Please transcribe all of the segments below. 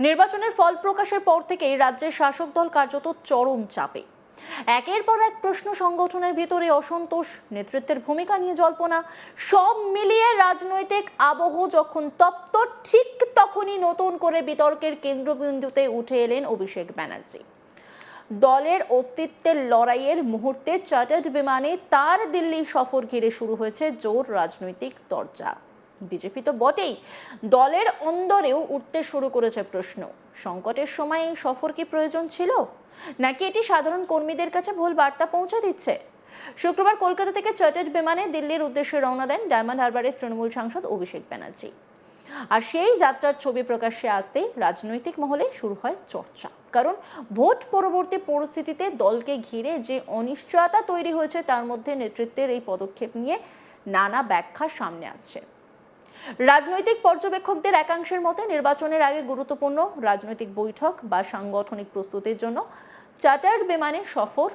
নির্বাচনের ফল প্রকাশের পর থেকেই রাজ্যের শাসক দল কার্যত চরম চাপে। একের পর এক প্রশ্ন, সংগঠনের ভিতরে অসন্তোষ, নেতৃত্বের ভূমিকা নিয়ে জল্পনা, সব মিলিয়ে রাজনৈতিক আবহ যখন তপ্ত, ঠিক তখনই নতুন করে বিতর্কের কেন্দ্রবিন্দুতে উঠে এলেন অভিষেক ব্যানার্জি। দলের অস্তিত্বের লড়াইয়ের মুহূর্তে চার্টার্ড বিমানে তার দিল্লি সফর ঘিরে শুরু হয়েছে জোর রাজনৈতিক তরজা। বিজেপি তো বটেই, দলের অন্দরেও উঠতে শুরু করেছে প্রশ্ন, সংকটের সময় এই সফর কি প্রয়োজন ছিল, নাকি এটি সাধারণ কর্মীদের কাছে ভুল বার্তা পৌঁছে দিচ্ছে? শুক্রবার কলকাতা থেকে চার্টার্ড বিমানে দিল্লির উদ্দেশ্যে রওনা দেন ডায়মন্ড হারবারের তৃণমূল সাংসদ অভিষেক ব্যানার্জি। আর সেই যাত্রার ছবি প্রকাশ্যে আসতেই রাজনৈতিক মহলে শুরু হয় চর্চা। কারণ ভোট পরবর্তী পরিস্থিতিতে দলকে ঘিরে যে অনিশ্চয়তা তৈরি হয়েছে, তার মধ্যে নেতৃত্বের এই পদক্ষেপ নিয়ে নানা ব্যাখ্যা সামনে আসছে। রাজনৈতিক পর্যবেক্ষকদের একাংশের মতে নির্বাচনের আগে গুরুত্বপূর্ণ রাজনৈতিক বৈঠক বা সাংগঠনিক প্রস্তুতির জন্য চার্টার্ড বিমানে সফর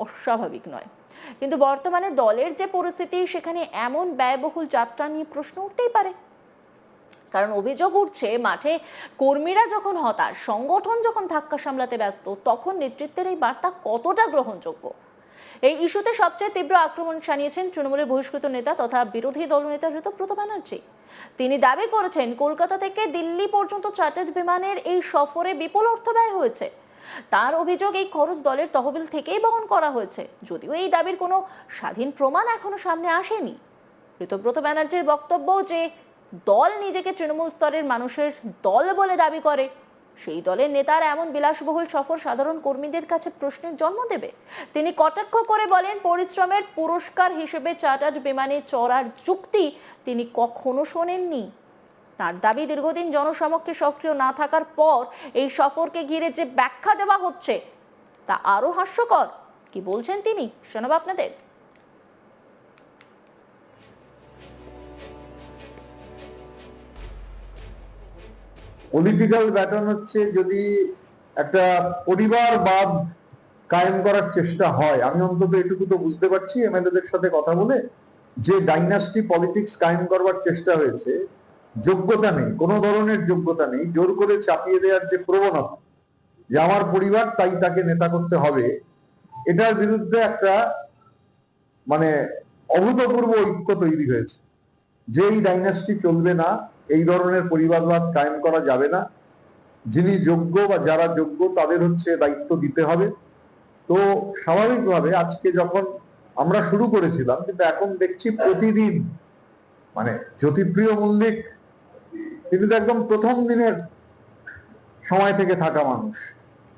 অস্বাভাবিক নয়। কিন্তু বর্তমানে দলের যে পরিস্থিতি, সেখানে এমন ব্যয়বহুল যাত্রা নিয়ে প্রশ্ন উঠতেই পারে। কারণ অভিযোগ উঠছে, মাঠে কর্মীরা যখন হতাশ, সংগঠন যখন ধাক্কা সামলাতে ব্যস্ত, তখন নেতৃত্বের এই বার্তা কতটা গ্রহণযোগ্য? এই ইস্যুতে সবচেয়ে তীব্র আক্রমণ শানিয়েছেন তৃণমূলের বহিষ্কৃত নেতা তথা বিরোধী দলনেতা ঋতব্রত ব্যানার্জি। তিনি দাবি করেছেন, কলকাতা থেকে দিল্লি পর্যন্ত চার্টার্ড বিমানের এই সফরে বিপুল অর্থ ব্যয় হয়েছে। তার অভিযোগ, এই খরচ দলের তহবিল থেকেই বহন করা হয়েছে, যদিও এই দাবির কোনো স্বাধীন প্রমাণ এখনো সামনে আসেনি। ঋতব্রত ব্যানার্জির বক্তব্য যে দল নিজেকে তৃণমূল স্তরের মানুষের দল বলে দাবি করে, সেই দলের নেতার এমন বিলাসবহুল সফর সাধারণ কর্মীদের কাছে প্রশ্নের জন্ম দেবে। তিনি কটাক্ষ করে বলেন, পরিশ্রমের পুরস্কার হিসেবে চার্টার্ড বিমানে চড়ার যুক্তি তিনি কখনো শোনেননি। তার দাবি, দীর্ঘদিন জনসমক্ষে সক্রিয় না থাকার পর এই সফরকে ঘিরে যে ব্যাখ্যা দেওয়া হচ্ছে, তা আরো হাস্যকর। কি বলছেন তিনি, শোনাবো আপনাদের। পলিটিক্যাল ব্যাটন হচ্ছে, যদি একটা পরিবারবাদ কায়েম করার চেষ্টা হয়, আমি অন্তত এটুকু তো বুঝতে পারছি এমএলএদের সাথে কথা বলে, যে ডাইনাস্টি পলিটিক্স কায়েম করবার চেষ্টা হয়েছে, যোগ্যতা নেই, কোনো ধরনের যোগ্যতা নেই, জোর করে চাপিয়ে দেওয়ার যে প্রবণতা, যে আমার পরিবার তাই তাকে নেতা করতে হবে, এটার বিরুদ্ধে একটা মানে অভূতপূর্ব ঐক্য তৈরি হয়েছে যে এই ডাইনাস্টি চলবে না, এই ধরনের পরিবারবাদ কায়েম করা যাবে না, যিনি যোগ্য বা যারা যোগ্য তাদের হচ্ছে দায়িত্ব দিতে হবে। তো স্বাভাবিকভাবে আজকে যখন আমরা শুরু করেছিলাম, কিন্তু এখন দেখছি প্রতিদিন মানে জ্যোতিপ্রিয় মল্লিক, তিনি তো একদম প্রথম দিনের সময় থেকে থাকা মানুষ।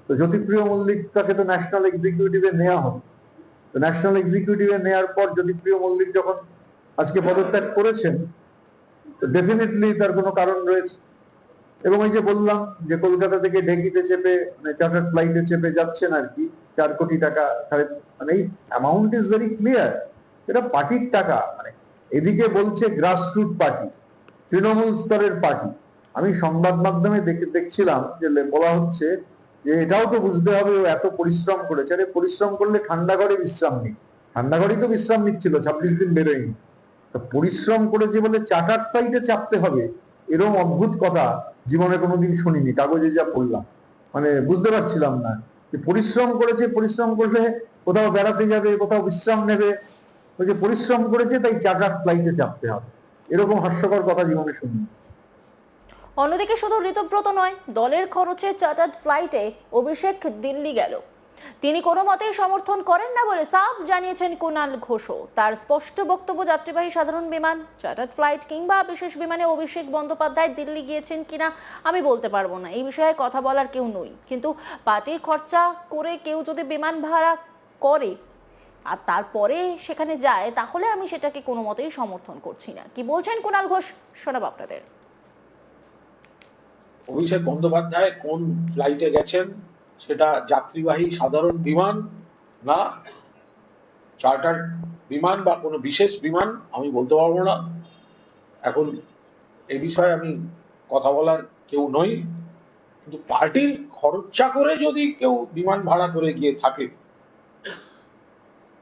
তো জ্যোতিপ্রিয় মল্লিক তাকে তো ন্যাশনাল এক্সিকিউটিভে নেওয়া হবে। তো ন্যাশনাল এক্সিকিউটিভে নেওয়ার পর জ্যোতিপ্রিয় মল্লিক যখন আজকে পদত্যাগ করেছেন, তো ডেফিনেটলি তার কোনো কারণ রয়েছে। এবং এই যে বললাম যে কলকাতা থেকে ঢেকিতে চেপে মানে চার্টার্ড ফ্লাইটে চেপে যাচ্ছেন আর কি, 4 কোটি টাকা, মানে এই অ্যামাউন্ট ইজ ভেরি ক্লিয়ার, এটা পার্টির টাকা। মানে এদিকে বলছে গ্রাসরুট পার্টি, তৃণমূল স্তরের পার্টি। আমি সংবাদ মাধ্যমে দেখছিলাম যে বলা হচ্ছে যে এটাও তো বুঝতে হবে ও এত পরিশ্রম করেছে। আরে পরিশ্রম করলে ঠান্ডা ঘরে বিশ্রাম নেই, ঠান্ডা ঘরেই তো বিশ্রাম নিচ্ছিল, 26 দিন বেরোয়নি। পরিশ্রম করেছে বলে চার্টার্ড ফ্লাইটে চাপতে হবে, এরকম অদ্ভুত কথা জীবনে কোনোদিন শুনিনি, কাগজে যা পড়লাম। মানে বুঝতে পারছিলাম না যে পরিশ্রম করেছে, পরিশ্রম করলে কোথাও বেড়াতে যাবে, কোথাও বিশ্রাম নেবে, ওই যে পরিশ্রম করেছে তাই চার্টার্ড ফ্লাইটে চাপতে হবে, এরকম হাস্যকর কথা জীবনে শুনিনি। অন্যদিকে শুধু ঋতব্রত নয়, দলের খরচে চার্টার্ড ফ্লাইটে অভিষেক দিল্লি গেল। তিনি কোনো মতেই সমর্থন করেন না বলে সাফ জানিয়েছেন কুণাল ঘোষও। তার স্পষ্ট বক্তব্য, যাত্রীবাহী সাধারণ বিমান, চার্টার্ড ফ্লাইট কিংবা বিশেষ বিমানে অভিষেক বন্দ্যোপাধ্যায় দিল্লি গিয়েছেন কিনা আমি বলতে পারবো না, এই বিষয়ে কথা বলার কেউ নই। কিন্তু পার্টির খরচা করে কেউ যদি বিমান ভাড়া করে আর তারপরে সেখানে যায়, তাহলে আমি সেটাকে কোনো মতেই সমর্থন করছি না। কি বলছেন কুণাল ঘোষ, শোনাবো আপনাদের। অভিষেক বন্দ্যোপাধ্যায় কোন ফ্লাইটে গেছেন, সেটা যাত্রীবাহী সাধারণ বিমান না চার্টার বিমান বা কোনো বিশেষ বিমান, আমি বলতে পারবো না। এখন এই বিষয়ে আমি কথা বলার কেউ নই। কিন্তু পার্টির খরচা করে যদি কেউ বিমান ভাড়া করে গিয়ে থাকে,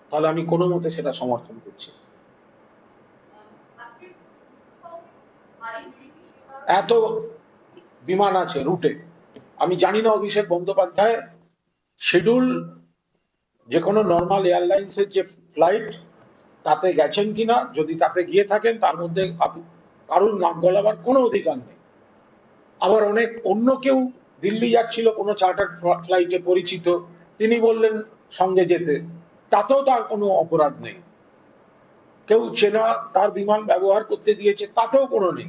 তাহলে আমি কোনো মতে সেটা সমর্থন করছি। এত বিমান আছে রুটে, আমি জানি না অভিষেক বন্দ্যোপাধ্যায় শিডিউল যে কোনো নর্মাল এয়ারলাইন্সের যে ফ্লাইট তাতে গেছেন কিনা, যদি তাতে গিয়ে থাকেন তার মধ্যে কারোর নাক গলাবার কোনো অধিকার নেই। আবার অনেক অন্য কেউ দিল্লি যাচ্ছিল কোনো চার্টার ফ্লাইটে পরিচিত, তিনি বললেন সঙ্গে যেতে, তাতেও তার কোনো অপরাধ নেই। কেউ চেনা তার বিমান ব্যবহার করতে দিয়েছে, তাতেও কোনো নেই।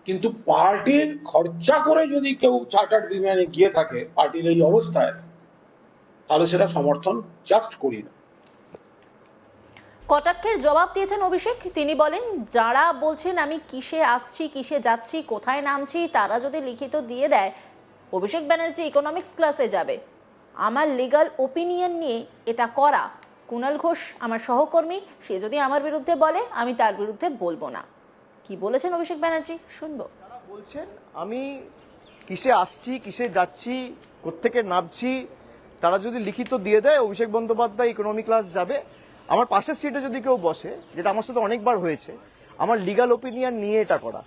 কিন্তু পার্টির খরচা করে যদি কেউ চার্টার বিমানে গিয়ে থাকে পার্টির এই অবস্থায়, তাহলে সেটা সমর্থন জাস্ট করি না। কটাক্ষের জবাব দিয়েছেন অভিষেক। তিনি বলেন, যারা বলছেন আমি কিসে আসছি কিসে যাচ্ছি কোথায় নামছি, তারা যদি লিখিত দিয়ে দেয় অভিষেক ব্যানার্জি ইকোনমিক্স ক্লাসে যাবে। আমার লিগ্যাল ওপিনিয়ন নিয়ে এটা করা। কুণাল ঘোষ আমার সহকর্মী, সে যদি আমার বিরুদ্ধে বলে আমি তার বিরুদ্ধে বলবো না। কি বলেছেন অভিষেক ব্যানার্জি শুনবো। যারা বলছেন আমি কিসে আসছি কিসে যাচ্ছি কোত্থেকে নামছি, তারা যদি লিখিত দিয়ে দেয় অভিষেক বন্দ্যোপাধ্যায় ইকোনমি ক্লাস যাবে, আমার পাশের সিটে যদি কেউ বসে, যেটা আমার সাথে অনেকবার হয়েছে, আমার লিগ্যাল ওপিনিয়ন নিয়ে এটা করা।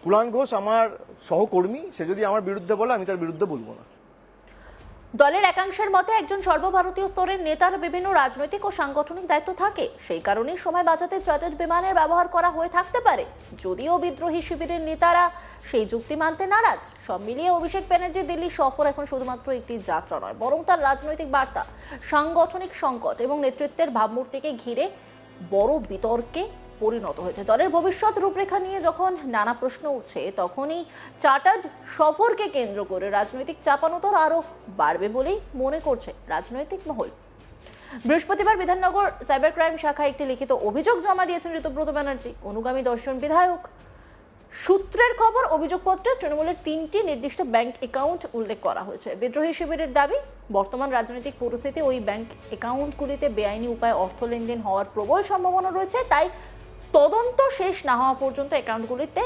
কুণাল ঘোষ আমার সহকর্মী, সে যদি আমার বিরুদ্ধে বলে আমি তার বিরুদ্ধে বলবো না। দলের একাংশের মতে একজন সর্বভারতীয় স্তরের নেতার বিভিন্ন রাজনৈতিক ও সাংগঠনিক দায়িত্ব থাকে, সেই কারণেই সময় বাঁচাতে চার্টার্ড বিমানের ব্যবহার করা হয়ে থাকতে পারে। যদিও বিদ্রোহী শিবিরের নেতারা সেই যুক্তি মানতে নারাজ। সব মিলিয়ে অভিষেক ব্যানার্জি দিল্লি সফর এখন শুধুমাত্র একটি যাত্রা নয়, বরং তার রাজনৈতিক বার্তা, সাংগঠনিক সংকট এবং নেতৃত্বের ভাবমূর্তিকে ঘিরে বড় বিতর্কে পরিণত হয়েছে। দলের ভবিষ্যৎ রূপরেখা নিয়ে যখন নানা প্রশ্ন উঠছে, তখনই চার্টার্ড সফরকে কেন্দ্র করে রাজনৈতিক চাপানোতর আরও বাড়বে বলেই মনে করছে রাজনৈতিক মহল। বৃহস্পতিবার বিধাননগর সাইবার ক্রাইম শাখায় একটি লিখিত অভিযোগ জমা দিয়েছেন ঋতব্রত ব্যানার্জি, অনুগামী 10 জন বিধায়ক। সূত্রের খবর, অভিযোগপত্রে তৃণমূলের 3টি নির্দিষ্ট ব্যাংক অ্যাকাউন্ট উল্লেখ করা হয়েছে। বিদ্রোহী শিবিরের দাবি, বর্তমান রাজনৈতিক পরিস্থিতি ওই ব্যাংক অ্যাকাউন্টগুলিতে বেআইনি উপায়ে অর্থ লেনদেন হওয়ার প্রবল সম্ভাবনা রয়েছে। তাই তদন্ত শেষ না হওয়া পর্যন্ত অ্যাকাউন্টগুলিতে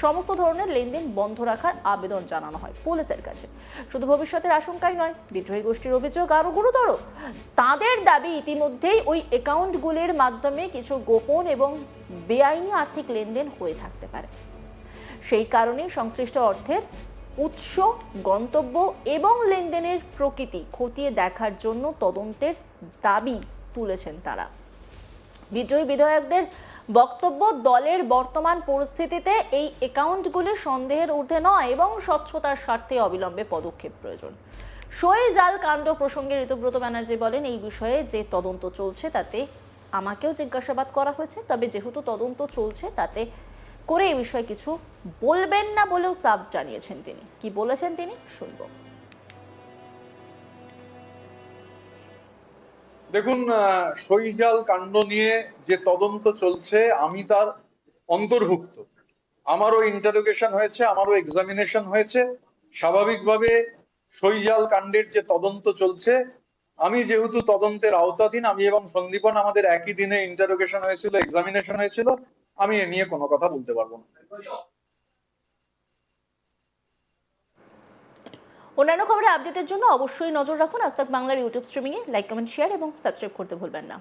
সমস্ত ধরনের লেনদেন বন্ধ রাখার আবেদন জানানো হয় পুলিশের কাছে। শুধু ভবিষ্যতের আশঙ্কাই নয়, বিদ্রোহী গোষ্ঠীর অভিযোগ আরও গুরুতর। তাদের দাবি, ইতিমধ্যেই ওই অ্যাকাউন্টগুলির মাধ্যমে কিছু গোপন এবং বেআইনি আর্থিক লেনদেন হয়ে থাকতে পারে। সেই কারণে সংশ্লিষ্ট অর্থের উৎস, গন্তব্য এবং লেনদেনের প্রকৃতি খতিয়ে দেখার জন্য তদন্তের দাবি তুলেছেন তারা। বিদ্রোহী বিধায়কদের বক্তব্য, দলের বর্তমান পরিস্থিতিতে এই অ্যাকাউন্টগুলি সন্দেহের ঊর্ধ্বে নয় এবং স্বচ্ছতার স্বার্থে অবিলম্বে পদক্ষেপ প্রয়োজন। সই জাল কাণ্ড প্রসঙ্গে ঋতব্রত ব্যানার্জি বলেন, এই বিষয়ে যে তদন্ত চলছে তাতে আমাকেও জিজ্ঞাসাবাদ করা হয়েছে, তবে যেহেতু তদন্ত চলছে তাতে করে এই বিষয়ে কিছু বলবেন না বলেও সাফ জানিয়েছেন তিনি। কি বলেছেন তিনি শুনবো। দেখুন, সইজাল কাণ্ড নিয়ে যে তদন্ত চলছে আমি তার অন্তর্ভুক্ত। আমারও ইন্টারোগেশন হয়েছে, আমারও এক্সামিনেশন হয়েছে। স্বাভাবিকভাবে সইজাল কাণ্ডের যে তদন্ত চলছে, আমি যেহেতু তদন্তের আওতাধীন, আমি এবং সন্দীপন আমাদের একই দিনে ইন্টারোগেশন হয়েছিল, এক্সামিনেশন হয়েছিল, আমি এ নিয়ে কোনো কথা বলতে পারবো না। অন্যান্য খবরে আপডেটের জন্য অবশ্যই নজর রাখুন আজ তাক বাংলার ইউটিউব স্ট্রিমিংয়ে। লাইক, কমেন্ট, শেয়ার এবং সাবস্ক্রাইব করতে ভুলবেন না।